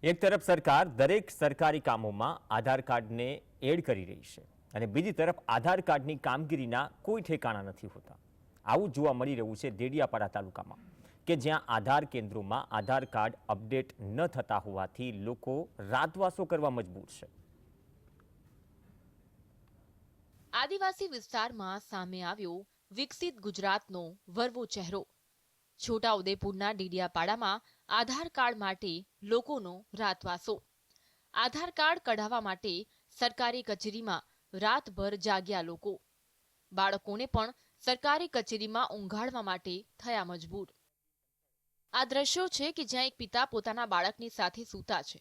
એક તરફ સરકાર દરેક સરકારી કામોમાં આધાર કાર્ડને એડ કરી રહી છે અને બીજી તરફ આધાર કાર્ડની કામગીરીના કોઈ ઠેકાણા નથી હોતા। આવું જોવા મળી રહ્યું છે દેડિયાપાડા તાલુકામાં કે જ્યાં આધાર કેન્દ્રોમાં આધાર કાર્ડ અપડેટ ન થતા હોવાથી લોકો રાતવાસો કરવા મજબૂર છે। આદિવાસી વિસ્તારમાં સામે આવ્યો વિકસિત ગુજરાતનો વરવો ચહેરો। છોટાઉદેપુરના ડેડિયાપાડામાં આધાર કાર્ડ માટે લોકોનો રાતવાસો। આધાર કાર્ડ કઢાવવા માટે સરકારી કચેરીમાં રાતભર જાગ્યા લોકો। બાળકોને પણ સરકારી કચેરીમાં ઊંઘાડવા માટે થયા મજબૂર। આ દ્રશ્યો છે કે જ્યાં એક પિતા પોતાના બાળકની સાથે સૂતા છે।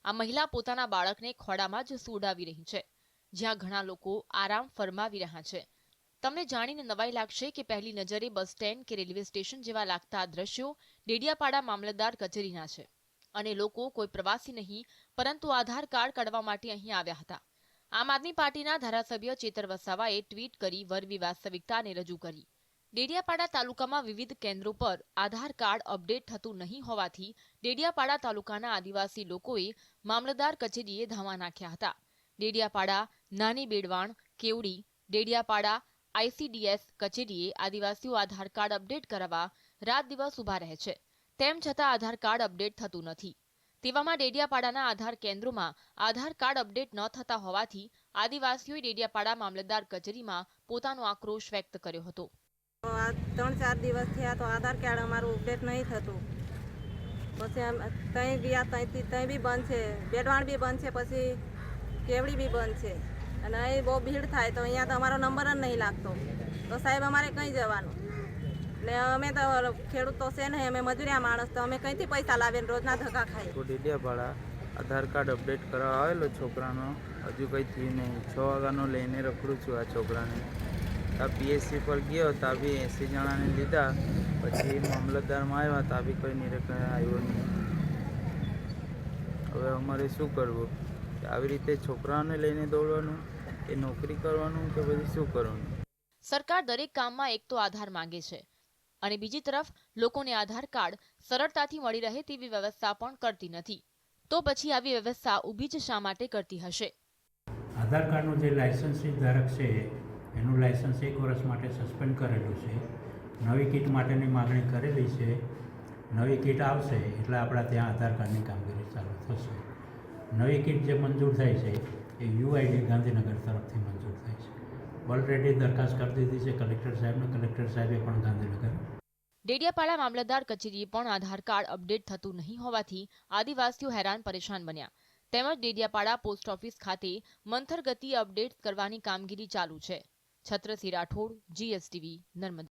આ મહિલા પોતાના બાળકને ખોળામાં જ સુવડાવી રહી છે, જ્યાં ઘણા લોકો આરામ ફરમાવી રહ્યા છે। તમને જાણીને નવાઈ લાગશે કે પહેલી નજરે બસ સ્ટેન્ડ કે રેલવે સ્ટેશન જેવા લાગતા આ દ્રશ્યો ડેડિયાપાડા મામલતદાર કચેરીના છે અને લોકો કોઈ પ્રવાસી નહીં પરંતુ આધાર કાર્ડ કાઢવા માટે અહીં આવ્યા હતા। આમ આદમી પાર્ટીના ધારાસભ્ય ચેતર વસાવાએ ટ્વીટ કરી વરવી વાસ્તવિકતાને રજૂ કરી। ડેડિયાપાડા તાલુકામાં વિવિધ કેન્દ્રો પર આધાર કાર્ડ અપડેટ થતું નહીં હોવાથી ડેડિયાપાડા તાલુકાના આદિવાસી લોકોએ મામલતદાર કચેરીએ ધામા નાખ્યા હતા। ડેડિયાપાડા, નાની બેડવાણ, કેવડી, ડેડિયાપાડા ICDS કચેરીએ આદિવાસીઓ આધાર કાર્ડ અપડેટ કરાવવા રાત દિવસ ઊભા રહે છે, તેમ છતાં આધાર કાર્ડ અપડેટ થતું નથી। તેવામાં ડેડિયાપાડાના આધાર કેન્દ્રોમાં આધાર કાર્ડ અપડેટ ન થતા હોવાથી આદિવાસીઓએ ડેડિયાપાડા મામલતદાર કચેરીમાં પોતાનો આક્રોશ વ્યક્ત કર્યો હતો। 3-4 દિવસ થયા તો આધાર કાર્ડ અમારું અપડેટ નહીં થતું। પછી ત્યાં ગયા ત્યાં બી બંધ છે, બેડવાણ બી બંધ છે, પછી કેવડી બી બંધ છે અને અહીં બહુ ભીડ થાય તો અહીંયા તો અમારો નંબર જ નહીં લાગતો। તો સાહેબ અમારે કંઈ જવાનું ને અમે તો ખેડૂત તો છે નહીં, અમે મજૂરિયા માણસ તો અમે કંઈથી પૈસા લાવીને રોજના ધક્કા ખાઈએ। ડેડિયાપાડા આધાર કાર્ડ અપડેટ કરાવવા આવેલો છોકરાનો, હજુ કંઈ થયું નહીં। 6 વાગ્યાનો લઈને રખડું છું આ છોકરાને। આ PSC પર ગયો ત્યાં બી 80 જણાને લીધા, પછી મામલતદારમાં આવ્યા ત્યાં બી કોઈ નિરીક્ષણ આવ્યો નહીં। હવે અમારે શું કરવું? આવી રીતે છોકરાઓને લઈને દોડવાનું કે નોકરી કરવાનું કે પછી શું કરવાનું? સરકાર દરેક કામમાં એક તો આધાર માંગે છે અને બીજી તરફ લોકોને આધાર કાર્ડ સરળતાથી મળી રહે તેવી વ્યવસ્થા પણ કરતી નથી। તો પછી આવી વ્યવસ્થા ઊભી જ શા માટે કરતી હશે? આધાર કાર્ડનું જે લાયસન્સી ધારક છે એનું લાયસન્સ 1 વર્ષ માટે સસ્પેન્ડ કરેલું છે। નવી કીટ માટેની માગણી કરેલી છે। નવી કીટ આવશે એટલે આપણા ત્યાં આધાર કાર્ડની કામગીરી ચાલુ થશે। નવી કીટ જે મંજૂર થાય છે એ UID ગાંધીનગર તરફથી મંજૂર થાય છે। ઓલરેડી દરખાસ્ત કરી દીધી છે કલેક્ટર સાહેબને, કલેક્ટર સાહેબે પણ ગાંધીનગર। ડેડિયાપાડા મામલતદાર કચેરીએ પણ આધાર કાર્ડ અપડેટ થતું નહીં હોવાથી આદિવાસીઓ હેરાન પરેશાન બન્યા। તેમજ ડેડિયાપાડા પોસ્ટ ઓફિસ ખાતે મંથર ગતિએ અપડેટ કરવાની કામગીરી ચાલુ છે। છત્રસિંહ રાઠોડ, GSTV, નર્મદા।